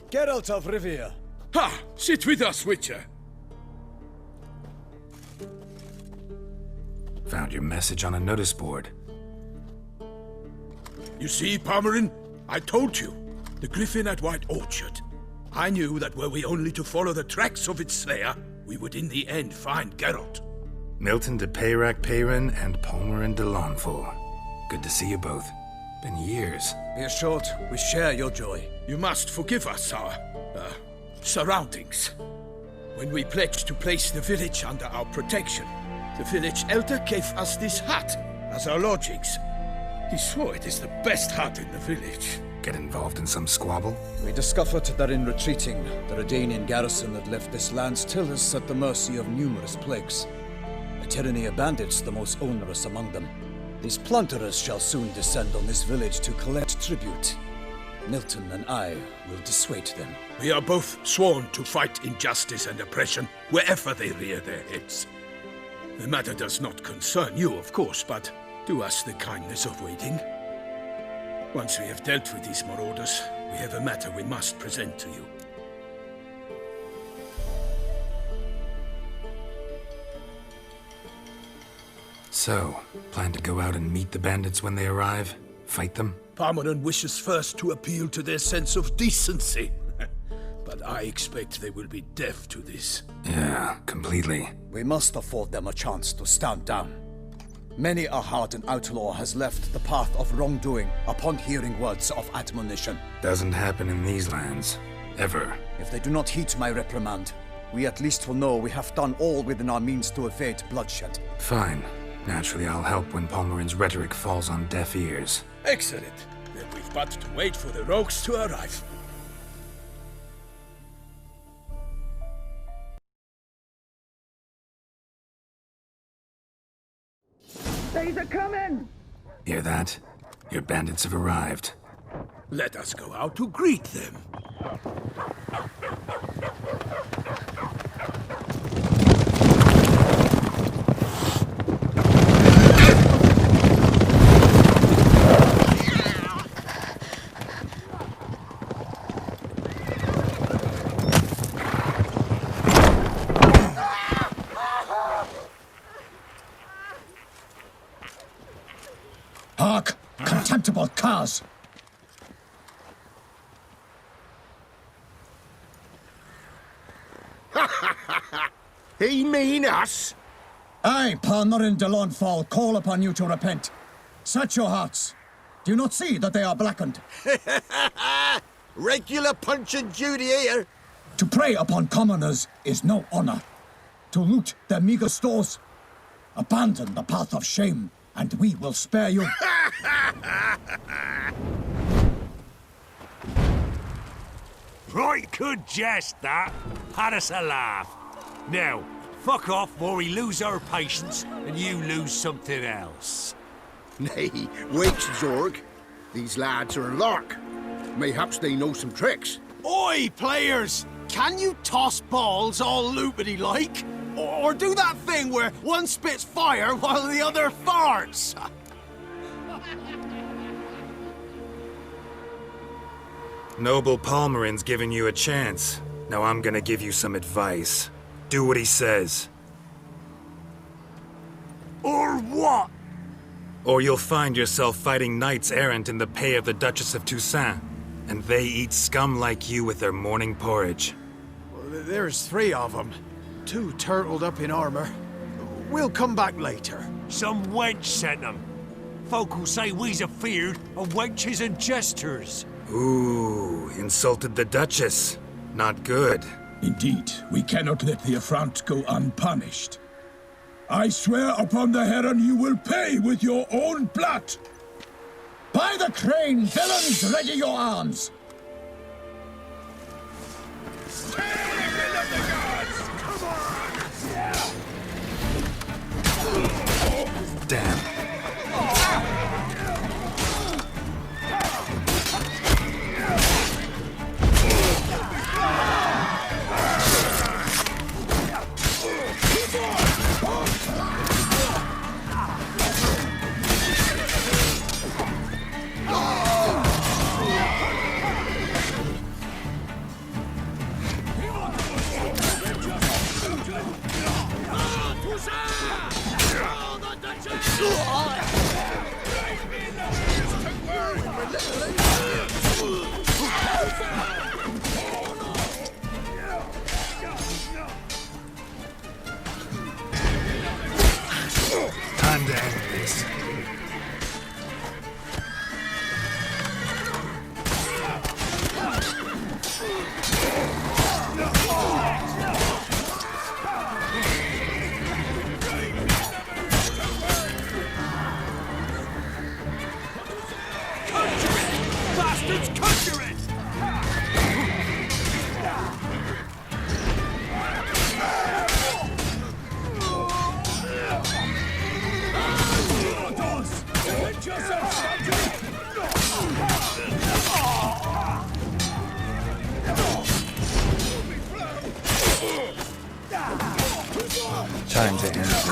Geralt of Rivia. Ha! Sit with us, Witcher. Found your message on a notice board. You see, Palmerin? I told you. The Griffin at White Orchard. I knew that were we only to follow the tracks of its slayer, we would in the end find Geralt. Milton de Peyrac Peyran and Palmerin de Launfal. Good to see you both. Been years. Be assured, we share your joy. You must forgive us our, surroundings. When we pledged to place the village under our protection, the village elder gave us this hut as our lodgings. He swore it is the best hut in the village. Get involved in some squabble? We discovered that in retreating, the Redanian garrison that left this land still is at the mercy of numerous plagues. A tyranny of bandits, the most onerous among them. These plunderers shall soon descend on this village to collect tribute. Milton and I will dissuade them. We are both sworn to fight injustice and oppression wherever they rear their heads. The matter does not concern you, of course, but do us the kindness of waiting. Once we have dealt with these marauders, we have a matter we must present to you. So, plan to go out and meet the bandits when they arrive? Fight them? Palmerin wishes first to appeal to their sense of decency. But I expect they will be deaf to this. Yeah, completely. We must afford them a chance to stand down. Many a hardened outlaw has left the path of wrongdoing upon hearing words of admonition. Doesn't happen in these lands. Ever. If they do not heed my reprimand, we at least will know we have done all within our means to evade bloodshed. Fine. Naturally, I'll help when Palmerin's rhetoric falls on deaf ears. Excellent. Then we've but to wait for the rogues to arrive. They's a coming! Hear that? Your bandits have arrived. Let us go out to greet them. Hark! Contemptible curs! He mean us? I, Palmerin de Launfal, call upon you to repent. Set your hearts. Do you not see that they are blackened? Regular Punch and Judy here. To prey upon commoners is no honor. To loot their meager stores, abandon the path of shame, and we will spare you. Right good jest, that. Had us a laugh. Now, fuck off before we lose our patience and you lose something else. Nay, wait, Zorg. These lads are a lark. Mayhaps they know some tricks. Oi, players! Can you toss balls all loopity-like? Or do that thing where one spits fire while the other farts? Noble Palmerin's giving you a chance. Now I'm gonna give you some advice. Do what he says. Or what? Or you'll find yourself fighting knights errant in the pay of the Duchess of Toussaint. And they eat scum like you with their morning porridge. There's 3 of them. 2 turtled up in armor. We'll come back later. Some wench sent them. Folk will say we's afeard of wenches and jesters. Ooh, insulted the Duchess. Not good. Indeed, we cannot let the affront go unpunished. I swear upon the Heron you will pay with your own blood! By the crane, villains, ready your arms! Damn. Time to end this. Bastards, conjure it! Time to end this.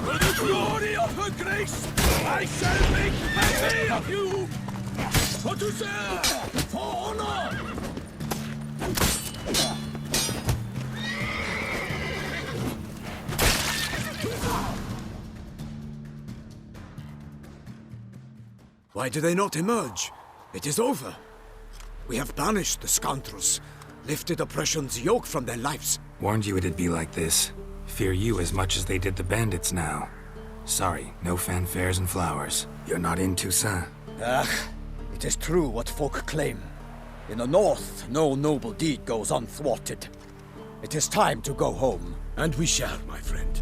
For the glory of her grace, I shall make heavy of you! For to serve! For honor! Why do they not emerge? It is over. We have banished the scoundrels, lifted oppression's yoke from their lives. Warned you it'd be like this. Fear you as much as they did the bandits now. Sorry, no fanfares and flowers. You're not in Toussaint. It is true what folk claim. In the north, no noble deed goes unthwarted. It is time to go home. And we shall, my friend.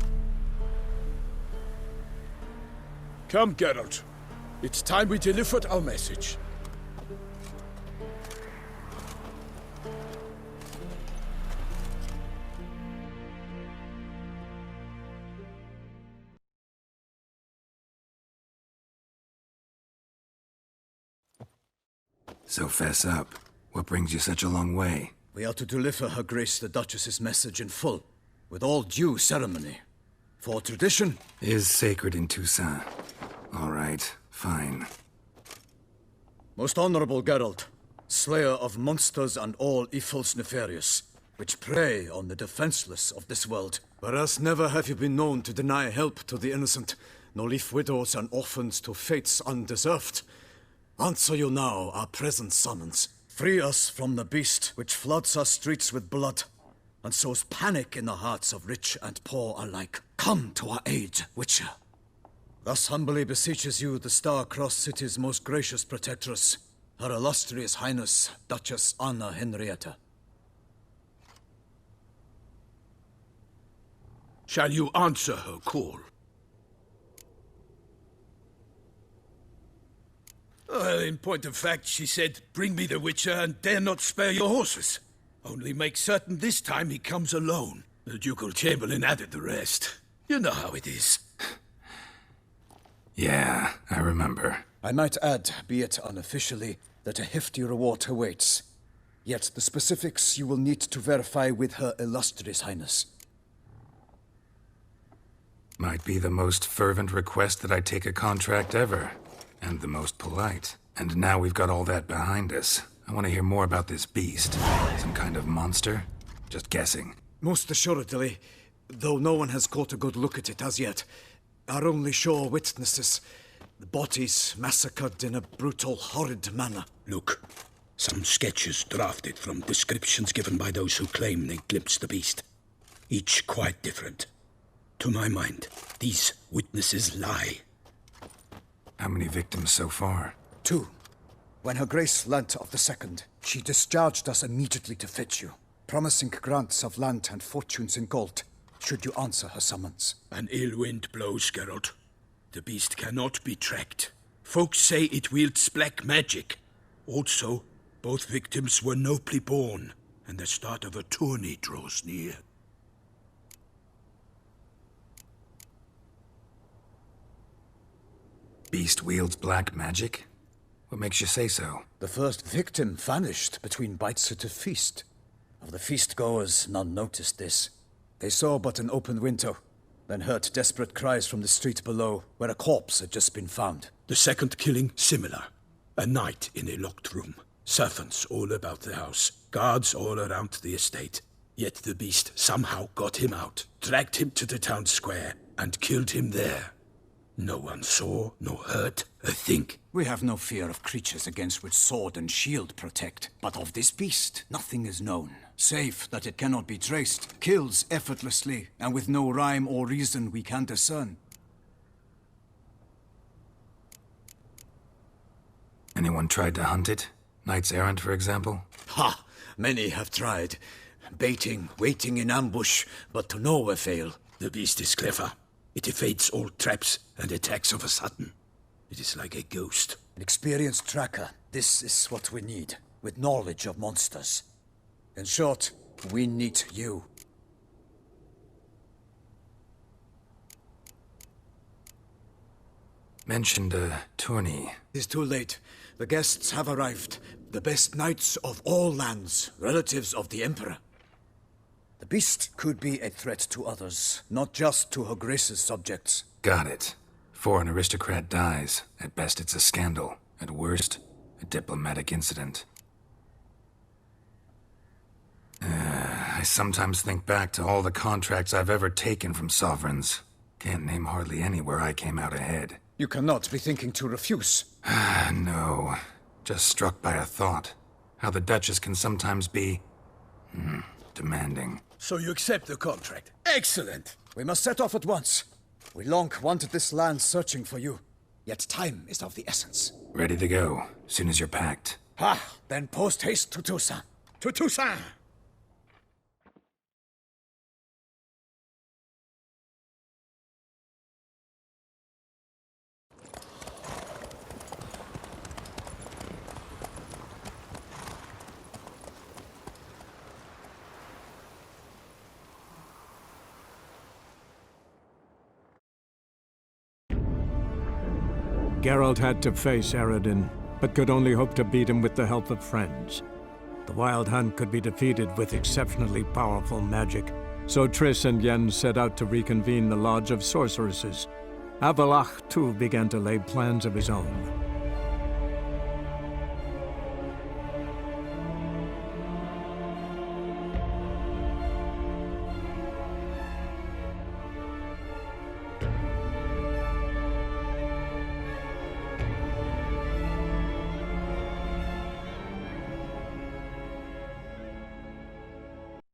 Come, Geralt. It's time we delivered our message. So fess up. What brings you such a long way? We are to deliver Her Grace the Duchess's message in full, with all due ceremony. For tradition is sacred in Toussaint. All right, fine. Most honorable Geralt, slayer of monsters and all evils nefarious, which prey on the defenseless of this world. Whereas never have you been known to deny help to the innocent, nor leave widows and orphans to fates undeserved. Answer you now our present summons. Free us from the beast which floods our streets with blood, and sows panic in the hearts of rich and poor alike. Come to our aid, Witcher. Thus humbly beseeches you the Star-Crossed City's most gracious protectress, Her Illustrious Highness, Duchess Anna Henrietta. Shall you answer her call? Well, in point of fact, she said, "Bring me the Witcher and dare not spare your horses. Only make certain this time he comes alone." The Ducal Chamberlain added the rest. You know how it is. Yeah, I remember. I might add, be it unofficially, that a hefty reward awaits. Yet the specifics you will need to verify with Her Illustrious Highness. Might be the most fervent request that I take a contract ever. And the most polite. And now we've got all that behind us. I want to hear more about this beast. Some kind of monster? Just guessing. Most assuredly, though no one has caught a good look at it as yet. Our only sure witnesses. The bodies massacred in a brutal, horrid manner. Look, some sketches drafted from descriptions given by those who claim they glimpsed the beast. Each quite different. To my mind, these witnesses lie. How many victims so far? 2. When Her Grace learnt of the second, she discharged us immediately to fetch you, promising grants of land and fortunes in gold, should you answer her summons. An ill wind blows, Geralt. The beast cannot be tracked. Folks say it wields black magic. Also, both victims were nobly born, and the start of a tourney draws near. Beast wields black magic? What makes you say so? The first victim vanished between bites at a feast. Of the feast-goers, none noticed this. They saw but an open window, then heard desperate cries from the street below, where a corpse had just been found. The second killing, similar. A night in a locked room. Servants all about the house. Guards all around the estate. Yet the beast somehow got him out, dragged him to the town square, and killed him there. No one saw, nor heard a thing. We have no fear of creatures against which sword and shield protect. But of this beast, nothing is known. Save that it cannot be traced, kills effortlessly, and with no rhyme or reason we can discern. Anyone tried to hunt it? Knights errant, for example? Ha! Many have tried. Baiting, waiting in ambush, but to no avail. The beast is clever. It evades all traps and attacks of a sudden. It is like a ghost. An experienced tracker. This is what we need, with knowledge of monsters. In short, we need you. Mentioned a tourney. It's too late. The guests have arrived. The best knights of all lands, relatives of the Emperor. The beast could be a threat to others, not just to Her Grace's subjects. Got it. Before an aristocrat dies, at best it's a scandal. At worst, a diplomatic incident. I sometimes think back to all the contracts I've ever taken from sovereigns. Can't name hardly any where I came out ahead. You cannot be thinking to refuse. No. Just struck by a thought. How the Duchess can sometimes be... demanding. So you accept the contract? Excellent! We must set off at once. We long wanted this land searching for you. Yet time is of the essence. Ready to go, soon as you're packed. Ha! Then post-haste to Toussaint. To Toussaint! Geralt had to face Eredin, but could only hope to beat him with the help of friends. The Wild Hunt could be defeated with exceptionally powerful magic, so Triss and Yen set out to reconvene the Lodge of Sorceresses. Avallac'h, too, began to lay plans of his own.